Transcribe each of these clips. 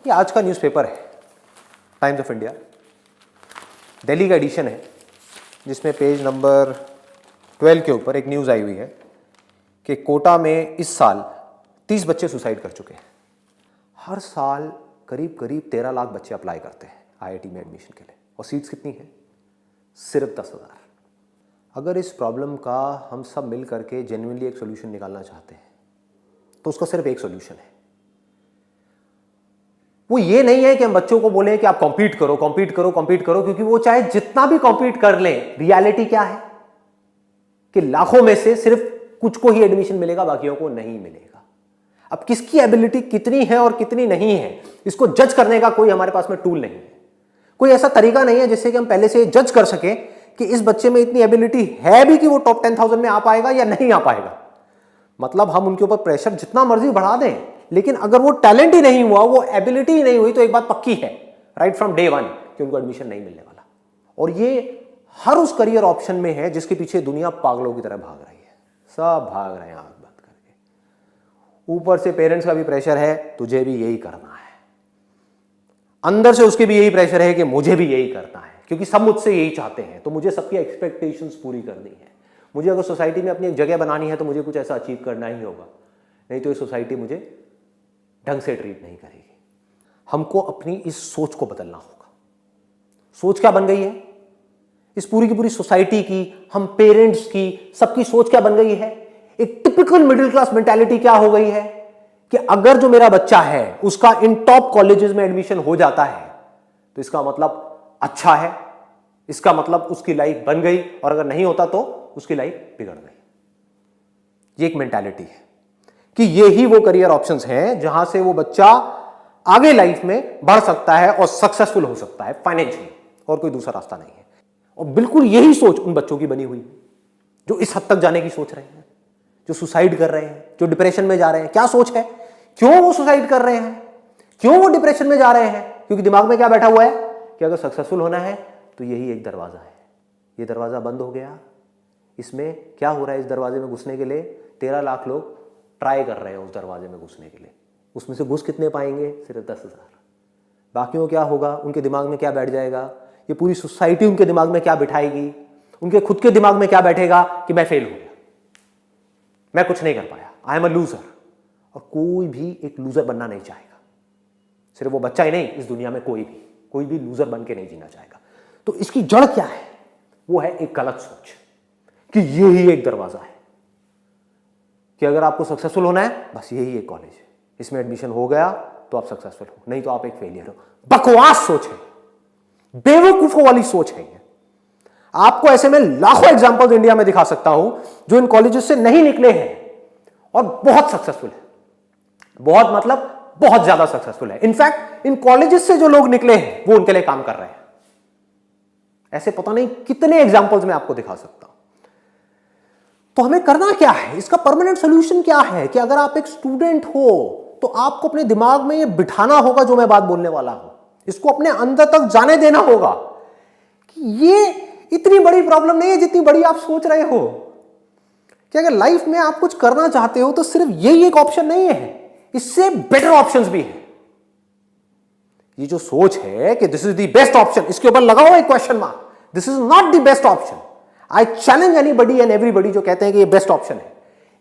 ये आज का न्यूज़पेपर है, टाइम्स ऑफ इंडिया, दिल्ली का एडिशन है, जिसमें पेज नंबर 12 के ऊपर एक न्यूज़ आई हुई है कि कोटा में इस साल 30 बच्चे सुसाइड कर चुके हैं। हर साल करीब करीब 13 लाख बच्चे अप्लाई करते हैं आईआईटी में एडमिशन के लिए, और सीट्स कितनी हैं? सिर्फ 10,000। अगर इस प्रॉब्लम का हम सब मिल करके जेन्युइनली एक सोल्यूशन निकालना चाहते हैं तो उसका सिर्फ एक सोल्यूशन है। वो ये नहीं है कि हम बच्चों को बोलें कि आप कॉम्पीट करो कॉम्पीट करो कॉम्पीट करो, क्योंकि वो चाहे जितना भी कॉम्पीट कर लें, रियलिटी क्या है कि लाखों में से सिर्फ कुछ को ही एडमिशन मिलेगा, बाकियों को नहीं मिलेगा। अब किसकी एबिलिटी कितनी है और कितनी नहीं है, इसको जज करने का कोई हमारे पास में टूल नहीं है। कोई ऐसा तरीका नहीं है जिससे कि हम पहले से जज कर सकें कि इस बच्चे में इतनी एबिलिटी है भी कि वो टॉप 10,000 में आ पाएगा या नहीं आ पाएगा। मतलब हम उनके ऊपर प्रेशर जितना मर्जी बढ़ा दें, लेकिन अगर वो टैलेंट ही नहीं हुआ, वो एबिलिटी ही नहीं हुई, तो एक बात पक्की है राइट फ्रॉम डे वन कि उनको एडमिशन नहीं मिलने वाला। और ये हर उस करियर ऑप्शन में है जिसके पीछे दुनिया पागलों की तरह भाग रही है। सब भाग रहे हैं आंख बंद करके। ऊपर से पेरेंट्स का भी प्रेशर है, तुझे भी यही करना है। अंदर से उसके भी यही प्रेशर है कि मुझे भी यही करना है, क्योंकि सब मुझसे यही चाहते हैं, तो मुझे सबकी एक्सपेक्टेशंस पूरी करनी है। मुझे अगर सोसाइटी में अपनी एक जगह बनानी है तो मुझे कुछ ऐसा अचीव करना ही होगा, नहीं तो ये सोसाइटी मुझे ढंग से ट्रीट नहीं करेगी। हमको अपनी इस सोच को बदलना होगा। सोच क्या बन गई है इस पूरी की पूरी सोसाइटी की, हम पेरेंट्स की, सबकी सोच क्या बन गई है? एक टिपिकल मिडिल क्लास मेंटालिटी क्या हो गई है कि अगर जो मेरा बच्चा है उसका इन टॉप कॉलेजेस में एडमिशन हो जाता है तो इसका मतलब अच्छा है, इसका मतलब उसकी लाइफ बन गई, और अगर नहीं होता तो उसकी लाइफ बिगड़ गई। ये एक मेंटालिटी है कि ये ही वो करियर ऑप्शंस हैं जहां से वो बच्चा आगे लाइफ में बढ़ सकता है और सक्सेसफुल हो सकता है फाइनेंशियली, और कोई दूसरा रास्ता नहीं है। और बिल्कुल यही सोच उन बच्चों की बनी हुई है जो इस हद तक जाने की सोच रहे हैं, जो सुसाइड कर रहे हैं, जो डिप्रेशन में जा रहे हैं। क्या सोच है? क्यों वो सुसाइड कर रहे हैं? क्यों वो डिप्रेशन में जा रहे हैं? क्योंकि दिमाग में क्या बैठा हुआ है कि अगर सक्सेसफुल होना है तो यही एक दरवाजा है, ये दरवाजा बंद हो गया। इसमें क्या हो रहा है? इस दरवाजे में घुसने के लिए 13 लाख लोग ट्राई कर रहे हैं उस दरवाजे में घुसने के लिए। उसमें से घुस कितने पाएंगे? सिर्फ 10,000। बाकियों क्या होगा? उनके दिमाग में क्या बैठ जाएगा? ये पूरी सोसाइटी उनके दिमाग में क्या बिठाएगी? उनके खुद के दिमाग में क्या बैठेगा कि मैं फेल हो गया, मैं कुछ नहीं कर पाया, आई एम अ लूजर। और कोई भी एक लूजर बनना नहीं चाहेगा। सिर्फ वो बच्चा ही नहीं, इस दुनिया में कोई भी लूजर बन के नहीं जीना चाहेगा। तो इसकी जड़ क्या है? वो है एक गलत सोच कि ये ही एक दरवाजा है कि अगर आपको सक्सेसफुल होना है बस यही एक कॉलेज है, इसमें एडमिशन हो गया तो आप सक्सेसफुल हो, नहीं तो आप एक फेलियर हो। बकवास सोच है, बेवकूफों वाली सोच है। आपको ऐसे में लाखों एग्जांपल्स इंडिया में दिखा सकता हूं जो इन कॉलेजेस से नहीं निकले हैं और बहुत सक्सेसफुल है। बहुत मतलब बहुत ज्यादा सक्सेसफुल है। इनफैक्ट इन कॉलेजेस से जो लोग निकले हैं वो उनके लिए काम कर रहे हैं। ऐसे पता नहीं कितने एग्जांपल्स मैं आपको दिखा सकता हूं। तो हमें करना क्या है? इसका परमानेंट सॉल्यूशन क्या है कि अगर आप एक स्टूडेंट हो तो आपको अपने दिमाग में ये बिठाना होगा जो मैं बात बोलने वाला हूं, इसको अपने अंदर तक जाने देना होगा कि ये इतनी बड़ी प्रॉब्लम नहीं है जितनी बड़ी आप सोच रहे हो। कि अगर लाइफ में आप कुछ करना चाहते हो तो सिर्फ यही एक ऑप्शन नहीं है, इससे बेटर ऑप्शंस भी हैं। ये जो सोच है कि this is the best option, इसके ऊपर लगाओ एक question mark. This is not the best option. I challenge anybody and everybody जो कहते हैं कि ये बेस्ट ऑप्शन है,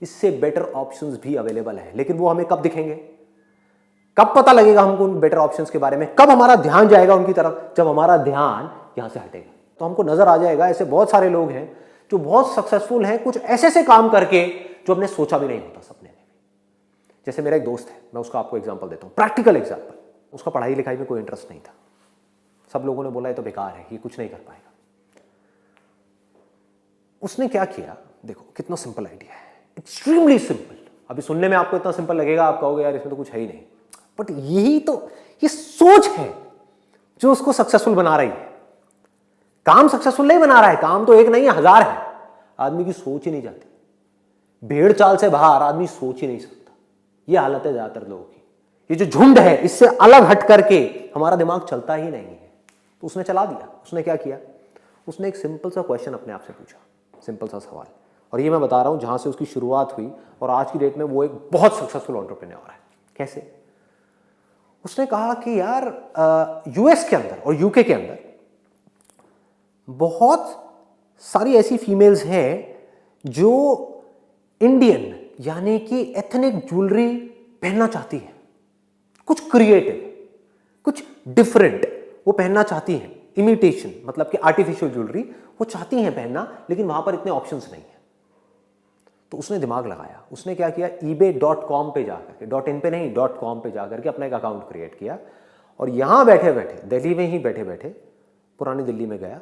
इससे बेटर ऑप्शंस भी अवेलेबल है। लेकिन वो हमें कब दिखेंगे? कब पता लगेगा हमको उन बेटर ऑप्शंस के बारे में? कब हमारा ध्यान जाएगा उनकी तरफ? जब हमारा ध्यान यहां से हटेगा तो हमको नजर आ जाएगा ऐसे बहुत सारे लोग हैं जो बहुत सक्सेसफुल हैं कुछ ऐसे से काम करके जो हमने सोचा भी नहीं होता सपने में भी। जैसे मेरा एक दोस्त है, मैं उसका आपको एग्जांपल देता हूं, प्रैक्टिकल एग्जांपल। उसका पढ़ाई लिखाई में कोई इंटरेस्ट नहीं था, सब लोगों ने बोला ये तो बेकार है, ये कुछ नहीं कर पाएगा। उसने क्या किया? देखो कितना सिंपल आइडिया है, एक्सट्रीमली सिंपल। अभी सुनने में आपको इतना सिंपल लगेगा, आप कहोगे यार इसमें तो कुछ है ही नहीं, बट यही तो ये सोच है जो उसको सक्सेसफुल बना रही है। काम सक्सेसफुल नहीं बना रहा है, काम तो एक नहीं है, हजार है। आदमी की सोच ही नहीं जाती, भेड़ चाल से बाहर आदमी सोच ही नहीं सकता। ये हालत है ज्यादातर लोगों की। ये जो झुंड है इससे अलग हट करके हमारा दिमाग चलता ही नहीं है। तो उसने चला दिया। उसने क्या किया? उसने एक सिंपल सा क्वेश्चन अपने आप से पूछा, सिंपल सा सवाल। और ये मैं बता रहा हूं जहां से उसकी शुरुआत हुई और आज की डेट में वो एक बहुत सक्सेसफुल एंटरप्रेन्योर है। कैसे? उसने कहा कि यार यूएस के अंदर और यूके के अंदर बहुत सारी ऐसी फीमेल्स हैं जो इंडियन यानी कि एथनिक ज्वेलरी पहनना चाहती हैं, कुछ क्रिएटिव, कुछ डिफरेंट वो पहनना चाहती हैं, इमिटेशन मतलब कि आर्टिफिशियल ज्वेलरी वो चाहती हैं पहनना, लेकिन वहां पर इतने ऑप्शंस नहीं है। तो उसने दिमाग लगाया, उसने क्या किया, ebay.com पे जाकर के, .in पे नहीं .com पे जाकर के अपना एक अकाउंट क्रिएट किया और यहां बैठे बैठे, दिल्ली में ही बैठे बैठे, पुरानी दिल्ली में गया,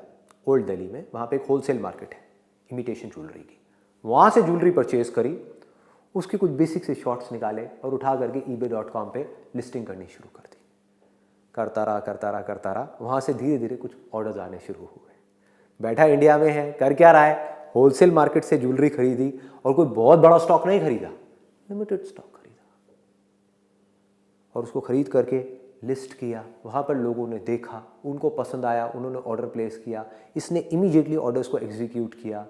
ओल्ड दिल्ली में, वहां पे एक होलसेल मार्केट है इमिटेशन ज्वेलरी की, वहां से ज्वेलरी परचेज करी, उसके कुछ बेसिक से शॉट्स निकाले और उठा करके ebay.com पे लिस्टिंग करनी शुरू कर दी। करता रहा, वहां से धीरे धीरे कुछ ऑर्डर्स आने शुरू हुए। बैठा इंडिया में है, कर क्या रहा है, होलसेल मार्केट से ज्वेलरी खरीदी और कोई बहुत बड़ा स्टॉक नहीं खरीदा, लिमिटेड स्टॉक खरीदा और उसको खरीद करके लिस्ट किया। वहाँ पर लोगों ने देखा, उनको पसंद आया, उन्होंने ऑर्डर प्लेस किया, इसने इमीडिएटली ऑर्डर्स को एग्जीक्यूट किया।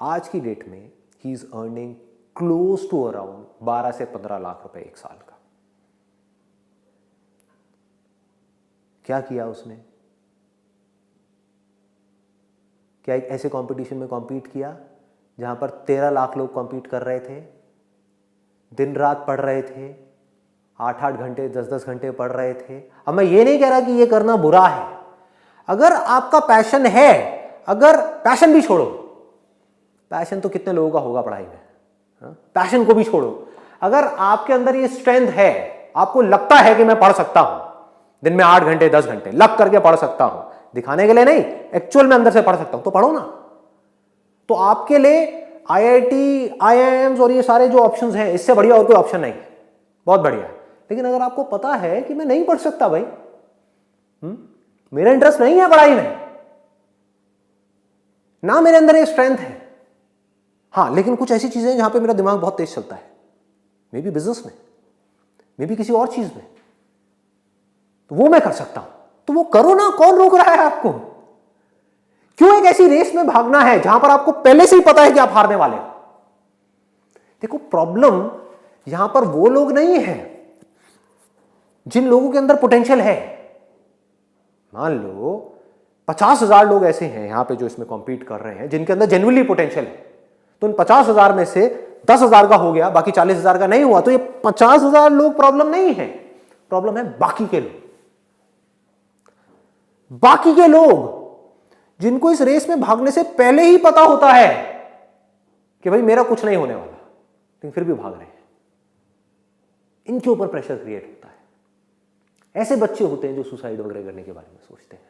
आज की डेट में ही is earning close to around 12 से 15 लाख रुपए एक साल का। क्या किया उसने, क्या एक ऐसे कंपटीशन में कॉम्पीट किया जहां पर 13 लाख लोग कॉम्पीट कर रहे थे, दिन रात पढ़ रहे थे, 8-8 घंटे 10-10 घंटे पढ़ रहे थे। अब मैं ये नहीं कह रहा कि ये करना बुरा है, अगर आपका पैशन है, अगर पैशन भी छोड़ो, पैशन तो कितने लोगों का होगा पढ़ाई में, पैशन को भी छोड़ो, अगर आपके अंदर ये स्ट्रेंथ है, आपको लगता है कि मैं पढ़ सकता हूं दिन में 8 घंटे 10 घंटे लग करके पढ़ सकता हूं, दिखाने के लिए नहीं, एक्चुअल में अंदर से पढ़ सकता हूं, तो पढ़ो ना। तो आपके लिए आईआईटी, आईआईएम्स और ये सारे जो ऑप्शंस हैं, इससे बढ़िया और कोई ऑप्शन नहीं है, बहुत बढ़िया है। लेकिन अगर आपको पता है कि मैं नहीं पढ़ सकता भाई, मेरा इंटरेस्ट नहीं है पढ़ाई में, ना मेरे अंदर ये स्ट्रेंथ है, हाँ, लेकिन कुछ ऐसी चीजें जहां पे मेरा दिमाग बहुत तेज चलता है, मे बी बिजनेस में, मे बी किसी और चीज में, तो वो मैं कर सकता हूं, तो वो करो ना, कौन रोक रहा है आपको? क्यों एक ऐसी रेस में भागना है जहां पर आपको पहले से ही पता है कि आप हारने वाले हो? देखो, प्रॉब्लम यहां पर वो लोग नहीं है जिन लोगों के अंदर पोटेंशियल है। मान लो 50,000 लोग ऐसे हैं यहां पे जो इसमें कॉम्पीट कर रहे हैं जिनके अंदर जेन्युइनली पोटेंशियल है, तो उन 50,000 में से 10,000 का हो गया, बाकी 40,000 का नहीं हुआ, तो ये 50,000 लोग प्रॉब्लम नहीं है, प्रॉब्लम है बाकी के लोग। बाकी के लोग जिनको इस रेस में भागने से पहले ही पता होता है कि भाई मेरा कुछ नहीं होने वाला, लेकिन फिर भी भाग रहे हैं, इनके ऊपर प्रेशर क्रिएट होता है। ऐसे बच्चे होते हैं जो सुसाइड वगैरह करने के बारे में सोचते हैं,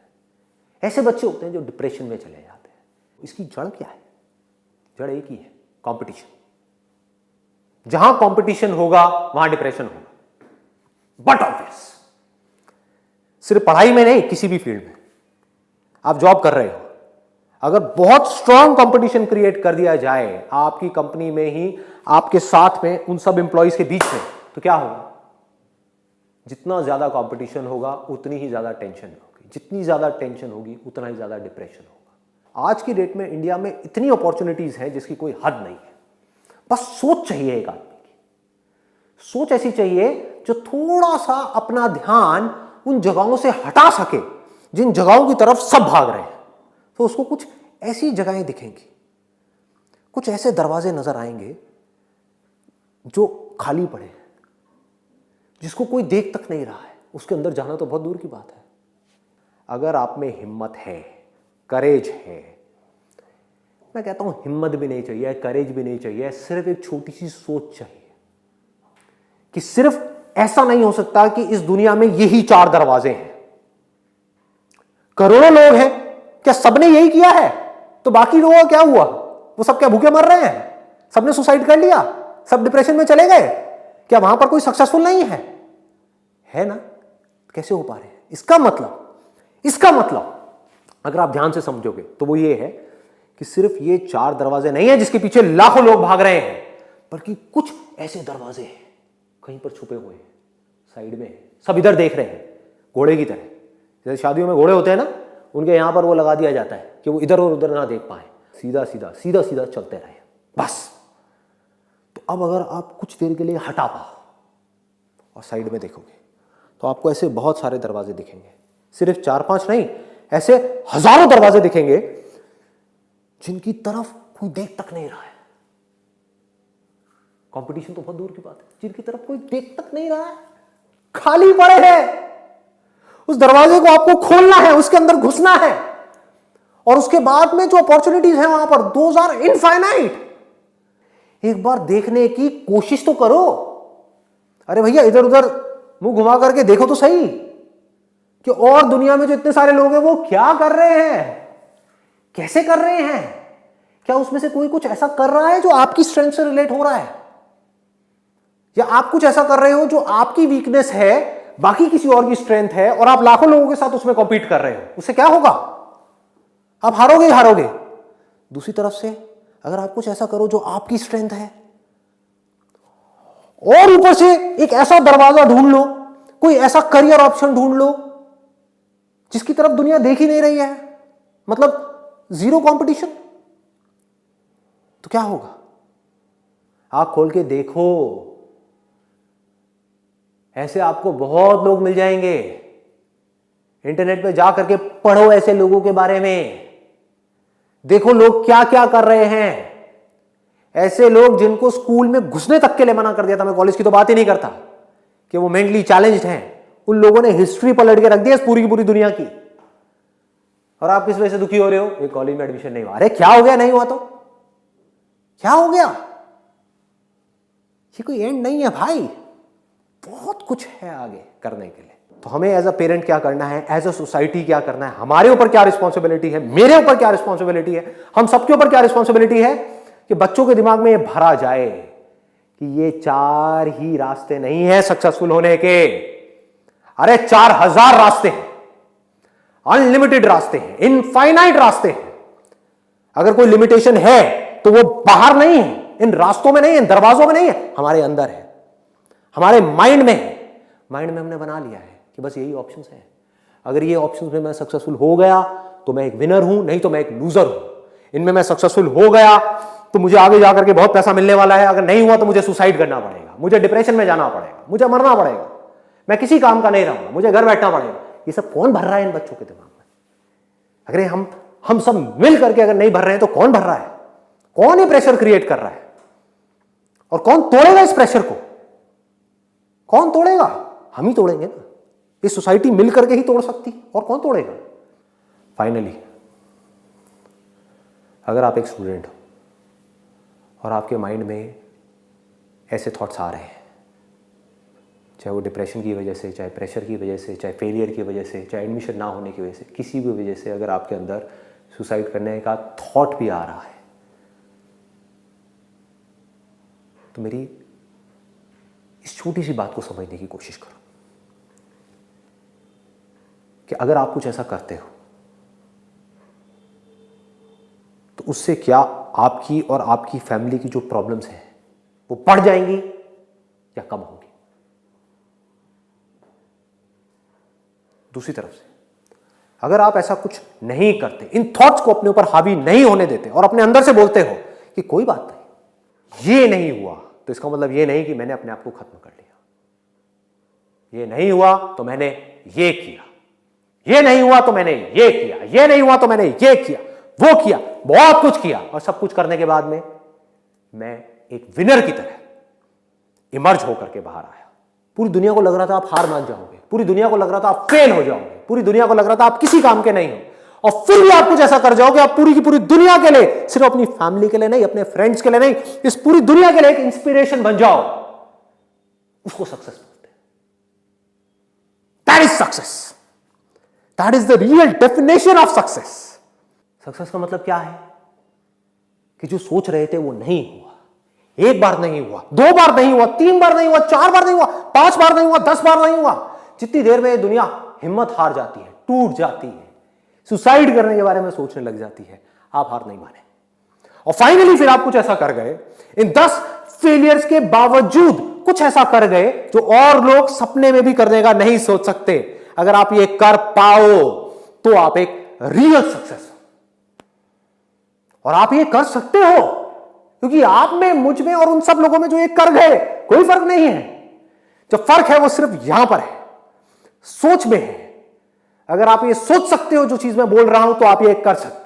ऐसे बच्चे होते हैं जो डिप्रेशन में चले जाते हैं। इसकी जड़ क्या है? जड़ एक ही है, कंपटीशन। जहां कंपटीशन होगा वहां डिप्रेशन होगा, बट ऑब्वियस, सिर्फ पढ़ाई में नहीं, किसी भी फील्ड में आप जॉब कर रहे हो, अगर बहुत स्ट्रांग कंपटीशन क्रिएट कर दिया जाए आपकी कंपनी में ही, आपके साथ में, उन सब एम्प्लॉइज के बीच में, तो क्या होगा? जितना ज्यादा कंपटीशन होगा उतनी ही ज्यादा टेंशन होगी, जितनी ज्यादा टेंशन होगी उतना ही ज्यादा डिप्रेशन होगा। आज की डेट में इंडिया में इतनी अपॉर्चुनिटीज हैं जिसकी कोई हद नहीं है, बस सोच चाहिए एक आदमी की, सोच ऐसी चाहिए जो थोड़ा सा अपना ध्यान उन जगहों से हटा सके जिन जगहों की तरफ सब भाग रहे हैं। तो उसको कुछ ऐसी जगहें दिखेंगी, कुछ ऐसे दरवाजे नजर आएंगे जो खाली पड़े हैं, जिसको कोई देख तक नहीं रहा है, उसके अंदर जाना तो बहुत दूर की बात है। अगर आप में हिम्मत है, करेज है, मैं कहता हूं हिम्मत भी नहीं चाहिए, करेज भी नहीं चाहिए, सिर्फ एक छोटी सी सोच चाहिए कि सिर्फ ऐसा नहीं हो सकता कि इस दुनिया में यही 4 दरवाजे हैं, करोड़ों लोग हैं, क्या सबने यही किया है? तो बाकी लोगों का क्या हुआ? वो सब क्या भूखे मर रहे हैं? सबने सुसाइड कर लिया, सब डिप्रेशन में चले गए, क्या वहां पर कोई सक्सेसफुल नहीं है? है ना? कैसे हो पा रहे हैं? इसका मतलब अगर आप ध्यान से समझोगे तो वो ये है कि सिर्फ ये 4 दरवाजे नहीं है जिसके पीछे लाखों लोग भाग रहे हैं, बल्कि कुछ ऐसे दरवाजे हैं कहीं पर छुपे हुए हैं, साइड में, सब इधर देख रहे हैं, घोड़े की तरह। जैसे शादियों में घोड़े होते हैं ना, उनके यहां पर वो लगा दिया जाता है कि वो इधर और उधर ना देख पाए, सीधा सीधा सीधा सीधा चलते रहे बस। तो अब अगर आप कुछ देर के लिए हटा पाओ और साइड में देखोगे तो आपको ऐसे बहुत सारे दरवाजे दिखेंगे, सिर्फ 4-5 नहीं, ऐसे हजारों दरवाजे दिखेंगे जिनकी तरफ कोई देख तक नहीं रहा है। कंपटीशन तो बहुत दूर की बात है, जिनकी तरफ कोई देख तक नहीं रहा है, खाली पड़े हैं। उस दरवाजे को आपको खोलना है, उसके अंदर घुसना है, और उसके बाद में जो अपॉर्चुनिटीज हैं वहां पर, दोज आर इनफाइनाइट। एक बार देखने की कोशिश तो करो। अरे भैया इधर उधर मुंह घुमा करके देखो तो सही कि और दुनिया में जो इतने सारे लोग हैं वो क्या कर रहे हैं, कैसे कर रहे हैं। क्या उसमें से कोई कुछ ऐसा कर रहा है जो आपकी स्ट्रेंथ से रिलेट हो रहा है, या आप कुछ ऐसा कर रहे हो जो आपकी वीकनेस है, बाकी किसी और की स्ट्रेंथ है, और आप लाखों लोगों के साथ उसमें कॉम्पीट कर रहे हो। उससे क्या होगा, आप हारोगे ही हारोगे। दूसरी तरफ से अगर आप कुछ ऐसा करो जो आपकी स्ट्रेंथ है, और ऊपर से एक ऐसा दरवाजा ढूंढ लो, कोई ऐसा करियर ऑप्शन ढूंढ लो जिसकी तरफ दुनिया देख ही नहीं रही है, मतलब जीरो कंपटीशन, तो क्या होगा। आंख खोल के देखो, ऐसे आपको बहुत लोग मिल जाएंगे। इंटरनेट पे जा करके पढ़ो ऐसे लोगों के बारे में, देखो लोग क्या क्या कर रहे हैं। ऐसे लोग जिनको स्कूल में घुसने तक के लिए मना कर दिया था, मैं कॉलेज की तो बात ही नहीं करता, कि वो मेंटली चैलेंज्ड हैं, उन लोगों ने हिस्ट्री पलट के रख दी है पूरी की पूरी दुनिया की। और आप किस वजह से दुखी हो रहे हो, एक कॉलेज में एडमिशन नहीं हुआ। अरे क्या हो गया, नहीं हुआ तो क्या हो गया, ये कोई एंड नहीं है भाई, बहुत कुछ है आगे करने के लिए। तो हमें एज अ पेरेंट क्या करना है, एज अ सोसाइटी क्या करना है, हमारे ऊपर क्या रिस्पॉन्सिबिलिटी है, मेरे ऊपर क्या रिस्पॉन्सिबिलिटी है, हम सबके ऊपर क्या रिस्पॉन्सिबिलिटी है कि बच्चों के दिमाग में ये भरा जाए कि ये 4 ही रास्ते नहीं है सक्सेसफुल होने के। अरे 4000 रास्ते हैं, अनलिमिटेड रास्ते हैं, इनफाइनाइट रास्ते हैं। अगर कोई लिमिटेशन है तो वो बाहर नहीं है, इन रास्तों में नहीं है, इन दरवाजों में नहीं है, हमारे अंदर है, हमारे माइंड में है। माइंड में हमने बना लिया है कि बस यही ऑप्शंस हैं, अगर ये ऑप्शंस में मैं सक्सेसफुल हो गया तो मैं एक विनर हूं, नहीं तो मैं एक लूजर हूं। इनमें मैं सक्सेसफुल हो गया तो मुझे आगे जाकर के बहुत पैसा मिलने वाला है, अगर नहीं हुआ तो मुझे सुसाइड करना पड़ेगा, मुझे डिप्रेशन में जाना पड़ेगा, मुझे मरना पड़ेगा, मैं किसी काम का नहीं रहूंगा, मुझे घर बैठना पड़ेगा। ये सब कौन भर रहा है इन बच्चों के दिमाग में? अगर हम सब मिल करके अगर नहीं भर रहे हैं तो कौन भर रहा है? कौन ये प्रेशर क्रिएट कर रहा है, और कौन तोड़ेगा इस प्रेशर को? कौन तोड़ेगा? हम ही तोड़ेंगे ना, ये सोसाइटी मिल करके ही तोड़ सकती, और कौन तोड़ेगा? फाइनली, अगर आप एक स्टूडेंट हो और आपके माइंड में ऐसे थॉट्स आ रहे हैं, चाहे वो डिप्रेशन की वजह से, चाहे प्रेशर की वजह से, चाहे फेलियर की वजह से, चाहे एडमिशन ना होने की वजह से, किसी भी वजह से अगर आपके अंदर सुसाइड करने का थॉट भी आ रहा है, तो मेरी इस छोटी सी बात को समझने की कोशिश करो कि अगर आप कुछ ऐसा करते हो तो उससे क्या आपकी और आपकी फैमिली की जो प्रॉब्लम्स हैं वो बढ़ जाएंगी या कम होंगी? दूसरी तरफ से, अगर आप ऐसा कुछ नहीं करते, इन थॉट्स को अपने ऊपर हावी नहीं होने देते और अपने अंदर से बोलते हो कि कोई बात नहीं, ये नहीं हुआ तो इसका मतलब ये नहीं कि मैंने अपने आप को खत्म कर लिया, ये नहीं हुआ तो मैंने ये किया, ये नहीं हुआ तो मैंने ये किया, ये नहीं हुआ तो मैंने ये किया, वो किया, बहुत कुछ किया, और सब कुछ करने के बाद में मैं एक विनर की तरह इमर्ज होकर के बाहर आया। पूरी दुनिया को लग रहा था आप हार मान जाओगे, पूरी दुनिया को लग रहा था आप फेल हो जाओगे, पूरी दुनिया को लग रहा था आप किसी काम के नहीं हो, और फिर भी आप कुछ ऐसा कर जाओगे, आप पूरी की पूरी दुनिया के लिए, सिर्फ अपनी फैमिली के लिए नहीं, अपने फ्रेंड्स के लिए नहीं, इस पूरी दुनिया के लिए एक इंस्पिरेशन बन जाओ। उसको सक्सेस बोलते हैं। That is success, that is the real definition of success. Success का मतलब क्या है कि जो सोच रहे थे वो नहीं हुआ, एक बार नहीं हुआ, 2 बार नहीं हुआ, 3 बार नहीं हुआ, 4 बार नहीं हुआ, 5 बार नहीं हुआ, 10 बार नहीं हुआ। जितनी देर में दुनिया हिम्मत हार जाती है, टूट जाती है, सुसाइड करने के बारे में सोचने लग जाती है, आप हार नहीं माने, और फाइनली फिर आप कुछ ऐसा कर गए, इन 10 फेलियर्स के बावजूद कुछ ऐसा कर गए जो और लोग सपने में भी करने का नहीं सोच सकते। अगर आप ये कर पाओ तो आप एक रियल सक्सेस, और आप ये कर सकते हो क्योंकि आप में, मुझ में और उन सब लोगों में जो ये कर गए, कोई फर्क नहीं है। जो फर्क है वो सिर्फ यहां पर है, सोच में है। अगर आप ये सोच सकते हो जो चीज मैं बोल रहा हूं तो आप ये कर सकते हो।